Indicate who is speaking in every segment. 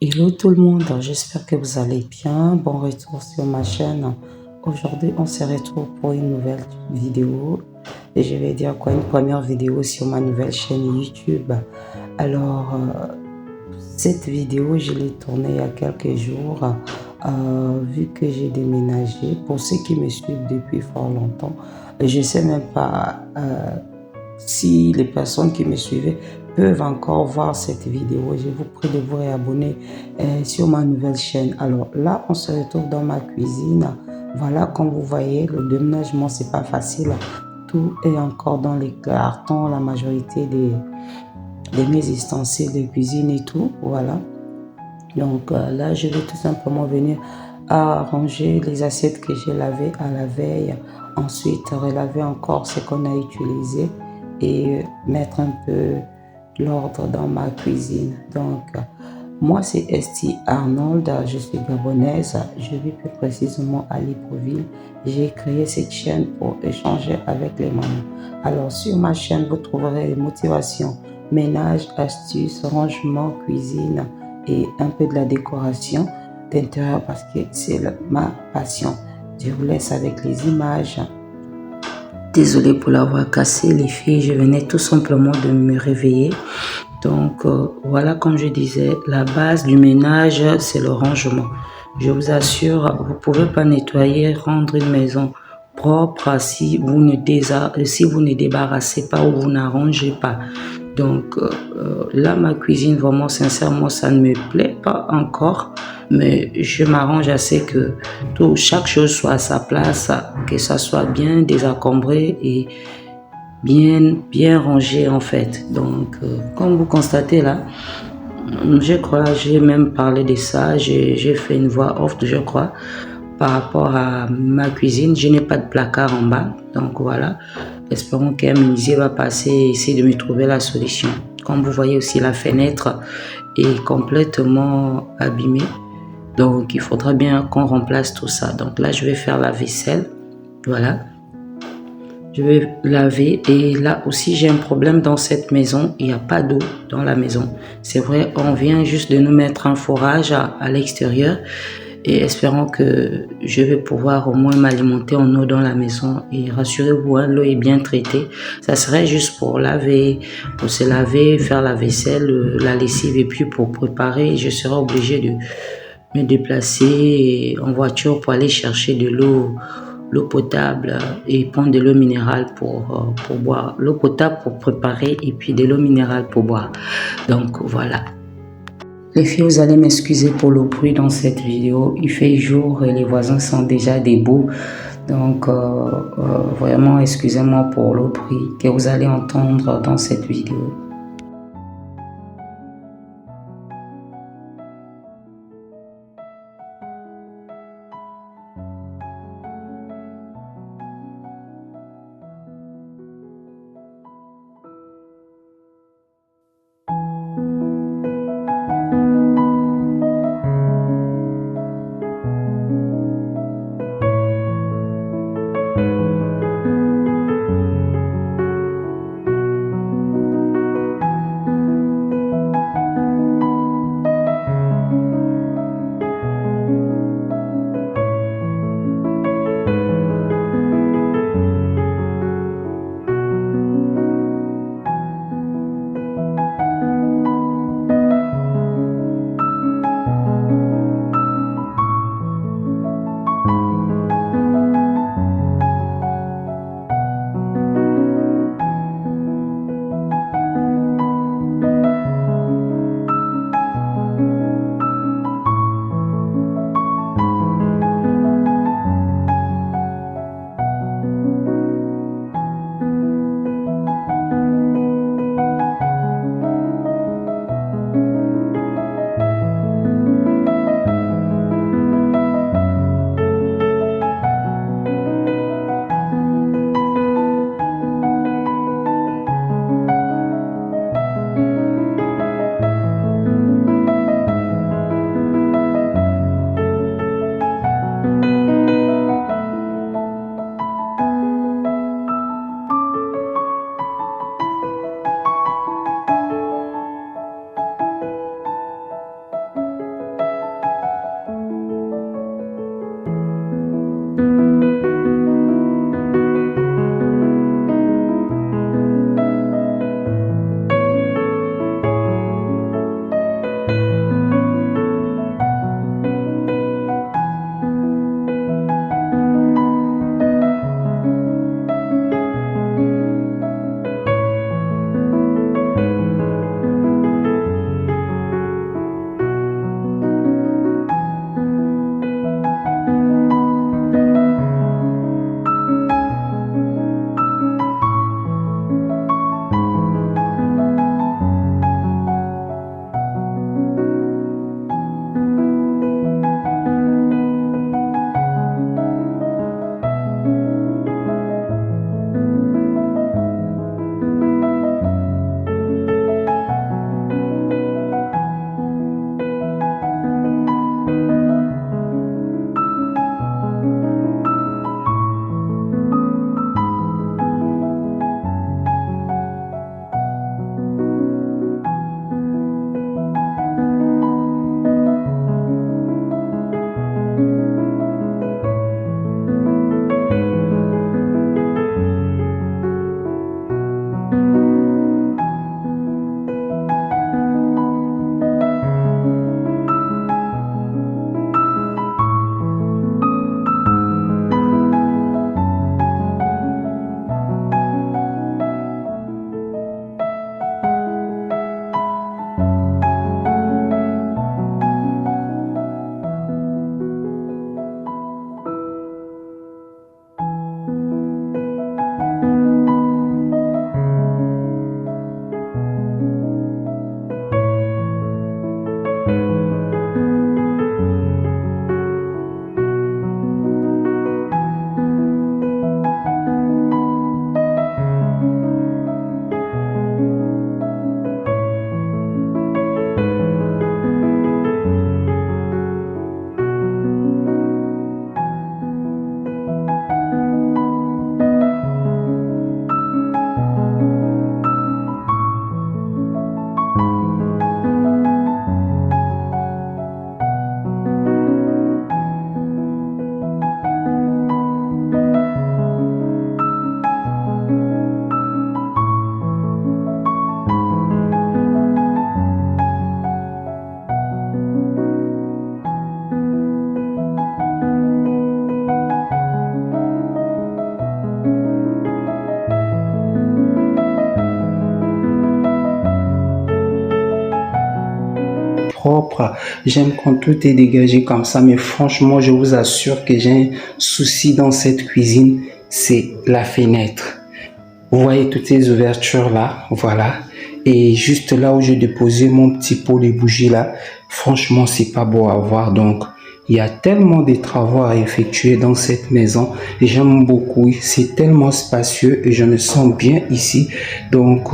Speaker 1: Hello tout le monde, j'espère que vous allez bien. Bon retour sur ma chaîne. Aujourd'hui, on se retrouve pour une nouvelle vidéo. Et je vais dire quoi, une première vidéo sur ma nouvelle chaîne YouTube. Alors, cette vidéo, je l'ai tournée il y a quelques jours. Vu que j'ai déménagé, pour ceux qui me suivent depuis fort longtemps, je ne sais même pas si les personnes qui me suivaient peuvent encore voir cette vidéo. Je vous prie de vous réabonner sur ma nouvelle chaîne. Alors là, on se retrouve dans ma cuisine. Voilà, comme vous voyez, le déménagement, c'est pas facile. Tout est encore dans les cartons, la majorité de mes ustensiles de cuisine et tout. Voilà. Donc là, je vais tout simplement venir à ranger les assiettes que j'ai lavées à la veille. Ensuite, relaver encore ce qu'on a utilisé et mettre un peu l'ordre dans ma cuisine. Donc, moi, c'est Esti Arnold, je suis gabonaise, je vis plus précisément à Libreville. J'ai créé cette chaîne pour échanger avec les mamans. Alors, sur ma chaîne, vous trouverez des motivations, ménage, astuces, rangement, cuisine et un peu de la décoration d'intérieur parce que c'est ma passion. Je vous laisse avec les images. Désolée pour l'avoir cassé les filles, je venais tout simplement de me réveiller. Donc voilà, comme je disais, la base du ménage, c'est le rangement. Je vous assure, vous ne pouvez pas nettoyer, rendre une maison propre si vous ne débarrassez pas ou vous n'arrangez pas. Donc là, ma cuisine, vraiment, sincèrement, ça ne me plaît pas encore. Mais je m'arrange assez que chaque chose soit à sa place, que ça soit bien désencombré et bien rangé en fait. Donc, comme vous constatez là, je crois, j'ai même parlé de ça, j'ai fait une voix off, je crois, par rapport à ma cuisine. Je n'ai pas de placard en bas, donc voilà. Espérons qu'un menuisier va passer et essayer de me trouver la solution. Comme vous voyez aussi, la fenêtre est complètement abîmée. Donc, il faudra bien qu'on remplace tout ça. Donc là, je vais faire la vaisselle. Voilà. Je vais laver et là aussi j'ai un problème dans cette maison, il n'y a pas d'eau dans la maison. C'est vrai, on vient juste de nous mettre un forage à l'extérieur et espérons que je vais pouvoir au moins m'alimenter en eau dans la maison. Et rassurez-vous, hein, l'eau est bien traitée. Ça serait juste pour laver, pour se laver, faire la vaisselle, la lessive et puis pour préparer, je serai obligée de me déplacer en voiture pour aller chercher de l'eau potable et prendre de l'eau minérale pour boire. L'eau potable pour préparer et puis de l'eau minérale pour boire. Donc voilà. Les filles, vous allez m'excuser pour le bruit dans cette vidéo. Il fait jour et les voisins sont déjà debout. Donc vraiment, excusez-moi pour le bruit que vous allez entendre dans cette vidéo. propre. J'aime quand tout est dégagé comme ça, mais franchement, je vous assure que j'ai un souci dans cette cuisine, c'est la fenêtre. Vous voyez toutes ces ouvertures là, voilà. Et juste là où j'ai déposé mon petit pot de bougies là, franchement, c'est pas beau à voir. Donc, il y a tellement de travaux à effectuer dans cette maison. J'aime beaucoup. C'est tellement spacieux et je me sens bien ici. Donc,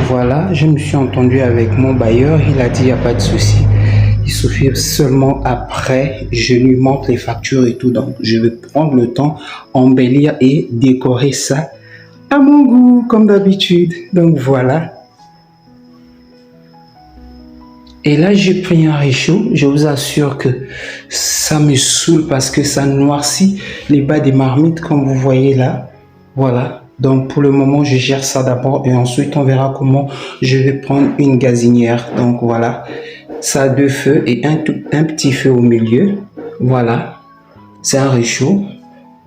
Speaker 1: voilà, je me suis entendu avec mon bailleur. Il a dit, il n'y a pas de souci. Il suffit seulement après, je lui montre les factures et tout. Donc, je vais prendre le temps, embellir et décorer ça à mon goût, comme d'habitude. Donc, voilà. Et là, j'ai pris un réchaud. Je vous assure que ça me saoule parce que ça noircit les bas des marmites, comme vous voyez là. Voilà. Donc, pour le moment, je gère ça d'abord et ensuite, on verra comment je vais prendre une gazinière. Donc, voilà. Ça a 2 feux et un petit feu au milieu. Voilà. C'est un réchaud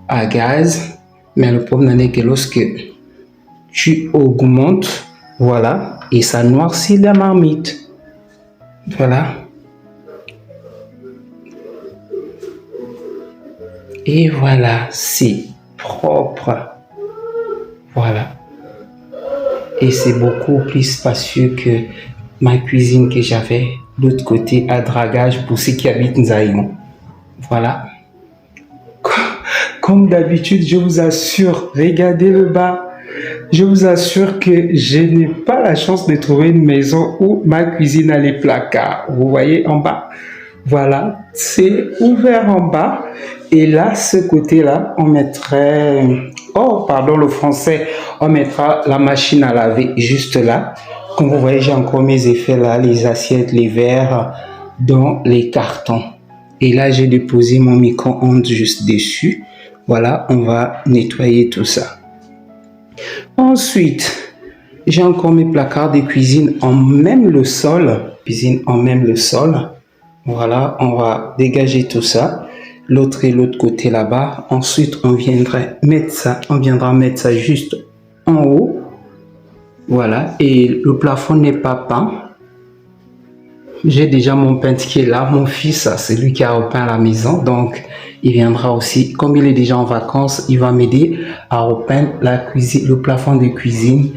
Speaker 1: à gaz. Mais le problème est que lorsque tu augmentes, voilà, et ça noircit la marmite. Voilà. Et voilà, c'est propre. Voilà. Et c'est beaucoup plus spacieux que ma cuisine que j'avais de l'autre côté à Dragage pour ceux qui habitent Nzaïon. Voilà. Comme d'habitude, je vous assure, regardez le bas. Je vous assure que je n'ai pas la chance de trouver une maison où ma cuisine a les placards. Vous voyez en bas? Voilà, c'est ouvert en bas. Et là, ce côté-là, on mettrait... Oh, pardon, le français. On mettra la machine à laver juste là. Comme vous voyez, j'ai encore mes effets là, les assiettes, les verres dans les cartons. Et là, j'ai déposé mon micro-ondes juste dessus. Voilà, on va nettoyer tout ça. Ensuite, j'ai encore mes placards de cuisine en même le sol. Cuisine en même le sol. Voilà, on va dégager tout ça. L'autre et l'autre côté là-bas. Ensuite, on viendra mettre ça juste en haut. Voilà, et le plafond n'est pas peint. J'ai déjà mon peintre qui est là. Mon fils, c'est lui qui a repeint la maison. Donc, il viendra aussi. Comme il est déjà en vacances, il va m'aider à repeindre la cuisine, le plafond de cuisine.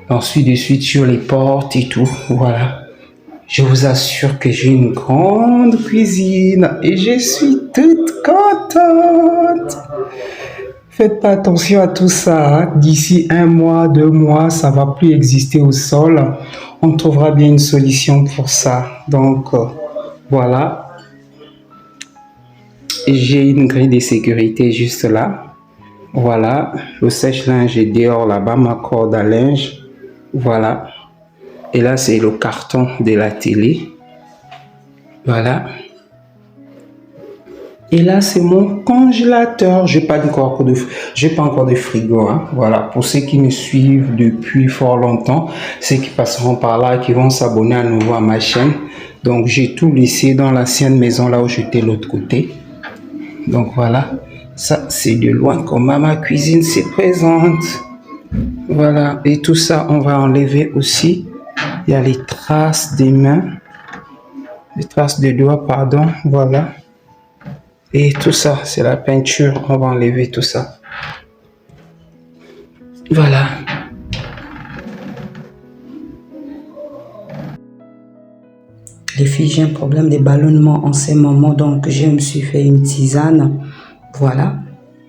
Speaker 1: Ensuite, de suite sur les portes et tout. Voilà. Je vous assure que j'ai une grande cuisine et je suis toute contente. Faites pas attention à tout ça. Hein. D'ici 1 mois, 2 mois, ça va plus exister au sol. On trouvera bien une solution pour ça. Donc, voilà. J'ai une grille de sécurité juste là. Voilà. Le sèche-linge est dehors là-bas, ma corde à linge. Voilà. Et là, c'est le carton de la télé. Voilà. Et là, c'est mon congélateur. J'ai pas encore de frigo. Hein. Voilà. Pour ceux qui me suivent depuis fort longtemps, ceux qui passeront par là, qui vont s'abonner à nouveau à ma chaîne. Donc, j'ai tout laissé dans l'ancienne maison là où j'étais l'autre côté. Donc, voilà. Ça, c'est de loin comment ma cuisine se présente. Voilà. Et tout ça, on va enlever aussi. Il y a les traces des mains. Les traces des doigts, pardon. Voilà. Et tout ça, c'est la peinture. On va enlever tout ça. Voilà. Les filles, j'ai un problème de ballonnement en ce moment. Donc, je me suis fait une tisane. Voilà.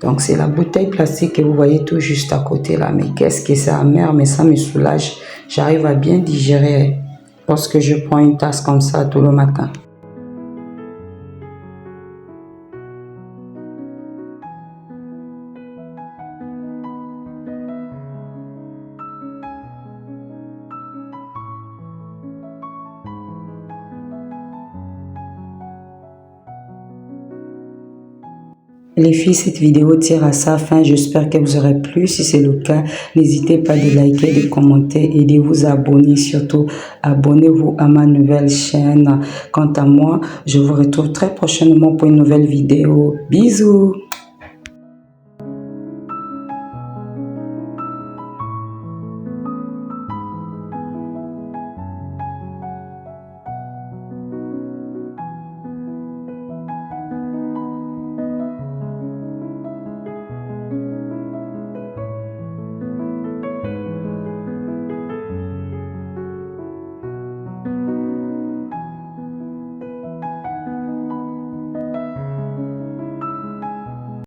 Speaker 1: Donc, c'est la bouteille plastique que vous voyez tout juste à côté là. Mais qu'est-ce que c'est amer, mais ça me soulage. J'arrive à bien digérer lorsque je prends une tasse comme ça tout le matin. Les filles, cette vidéo tire à sa fin. J'espère qu'elle vous aura plu. Si c'est le cas, n'hésitez pas de liker, de commenter et de vous abonner. Surtout, abonnez-vous à ma nouvelle chaîne. Quant à moi, je vous retrouve très prochainement pour une nouvelle vidéo. Bisous!